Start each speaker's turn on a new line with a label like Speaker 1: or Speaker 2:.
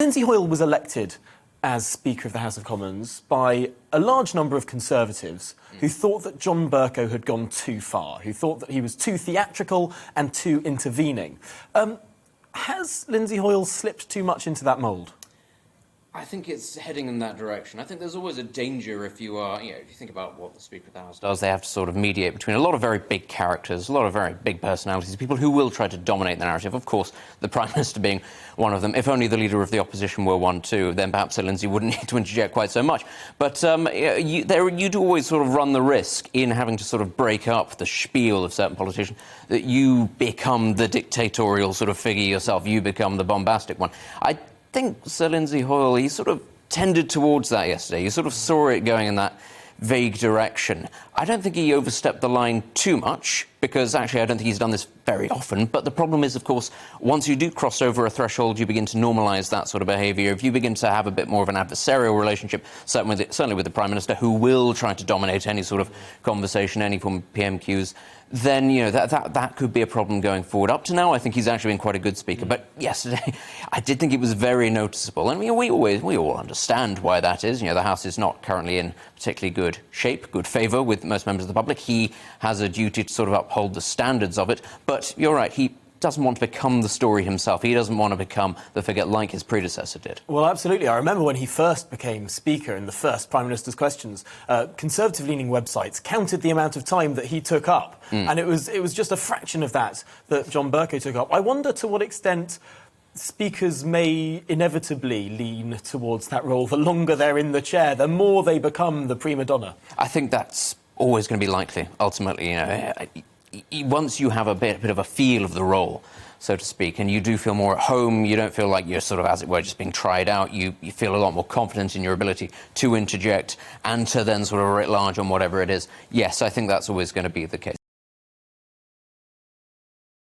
Speaker 1: Lindsay Hoyle was elected as Speaker of the House of Commons by a large number of Conservatives who thought that John Bercow had gone too far, who thought that he was too theatrical and too intervening. Has Lindsay Hoyle slipped too much into that mould?
Speaker 2: I think it's heading in that direction. I think there's always a danger if you are, if you think about what the Speaker of the House does, they have to sort of mediate between a lot of very big characters, a lot of very big personalities, people who will try to dominate the narrative. Of course, the Prime Minister being one of them. If only the Leader of the Opposition were one too, then perhaps Sir Lindsay wouldn't need to interject quite so much. But you do always sort of run the risk in having to sort of break up the spiel of certain politicians, that you become the dictatorial sort of figure yourself, you become the bombastic one. I think Sir Lindsay Hoyle, he sort of tended towards that yesterday. You sort of saw it going in that vague direction. I don't think he overstepped the line too much, because actually I don't think he's done this very often. But the problem is, of course, once you do cross over a threshold, you begin to normalise that sort of behaviour. If you begin to have a bit more of an adversarial relationship, certainly with the Prime Minister, who will try to dominate any sort of conversation, any form of PMQs, then, that could be a problem going forward. Up to now, I think he's actually been quite a good speaker. But yesterday, I did think it was very noticeable. And we all understand why that is. The House is not currently in particularly good shape, good favour with most members of the public. He has a duty to sort of uphold the standards of it. But you're right, he doesn't want to become the story himself. He doesn't want to become the figure like his predecessor did.
Speaker 1: Well, absolutely. I remember when he first became Speaker in the first Prime Minister's Questions, Conservative-leaning websites counted the amount of time that he took up. And it was just a fraction of that John Bercow took up. I wonder to what extent speakers may inevitably lean towards that role. The longer they're in the chair, the more they become the prima donna.
Speaker 2: I think that's always going to be likely, ultimately. Once you have a bit of a feel of the role, so to speak, and you do feel more at home, you don't feel like you're sort of, as it were, just being tried out, you feel a lot more confident in your ability to interject and to then sort of writ large on whatever it is. Yes, I think that's always going to be the case.